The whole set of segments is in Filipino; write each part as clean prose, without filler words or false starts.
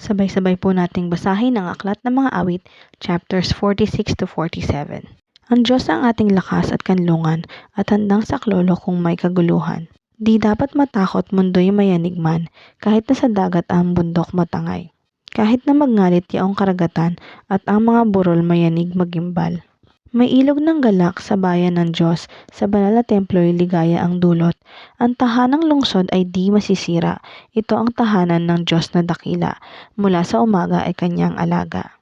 Sabay-sabay po nating basahin ang Aklat ng Mga Awit, chapters 46 to 47. Ang Diyos ang ating lakas at kanlungan at handang saklolo kung may kaguluhan. Di dapat matakot mundo'y mayanigman, kahit na sa dagat ang bundok matangay. Kahit na magngalit yaong karagatan at ang mga burol mayanig magimbal. May ilog ng galak sa bayan ng Diyos, sa banal na templo'y ligaya ang dulot. Ang tahanang lungsod ay di masisira, ito ang tahanan ng Diyos na dakila, mula sa umaga ay kanyang alaga.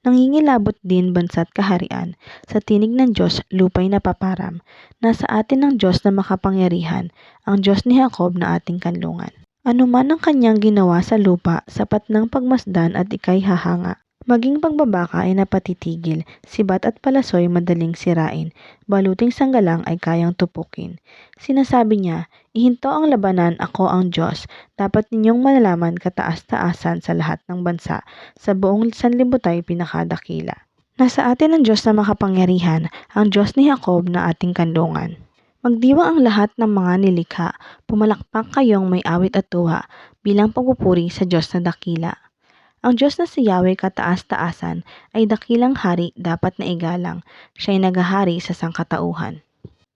Nangingilabot din bansa't kaharian, sa tinig ng Diyos lupa'y napaparam. Nasa atin ang Diyos na makapangyarihan, ang Diyos ni Jacob na ating kanlungan. Ano man ang kanyang ginawa sa lupa, sapat ng pagmasdan at ika'y hahanga. Maging pagbabaka ay napatitigil, sibat at palasoy madaling sirain, baluting sanggalang ay kayang tupukin. Sinasabi niya, ihinto ang labanan, ako ang Diyos. Dapat ninyong malalaman kataas-taasan sa lahat ng bansa, sa buong sanlibutan pinakadakila. Nasa atin ang Diyos na makapangyarihan, ang Diyos ni Jacob na ating kanlungan. Magdiwang ang lahat ng mga nilikha, pumalakpak kayong may awit at tuwa, bilang pagpupuri sa Diyos na dakila. Ang Diyos na si Yahweh kataas-taasan ay dakilang hari dapat na igalang, siya'y naghahari sa sangkatauhan.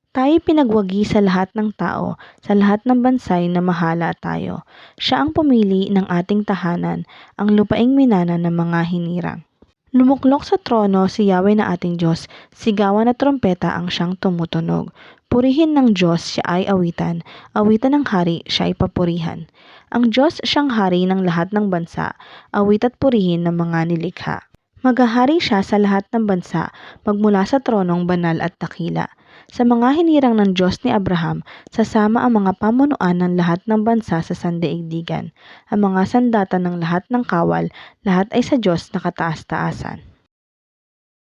Tayo'y pinagwagi sa lahat ng tao, sa lahat ng bansay na mahala tayo. Siya ang pumili ng ating tahanan, ang lupaing minana ng mga hinirang. Lumuklok sa trono si Yahweh na ating Diyos, sigawan at trompeta ang siyang tumutunog. Purihin ng Diyos, siya ay awitan ng hari, siya ay papurihan. Ang Diyos siyang hari ng lahat ng bansa, awit at purihin ng mga nilikha. Maghahari siya sa lahat ng bansa, magmula sa tronong banal at dakila. Sa mga hinirang ng Diyos ni Abraham, sasama ang mga pamunuan ng lahat ng bansa sa sandaigdigan. Ang mga sandata ng lahat ng kawal, lahat ay sa Diyos na kataas-taasan.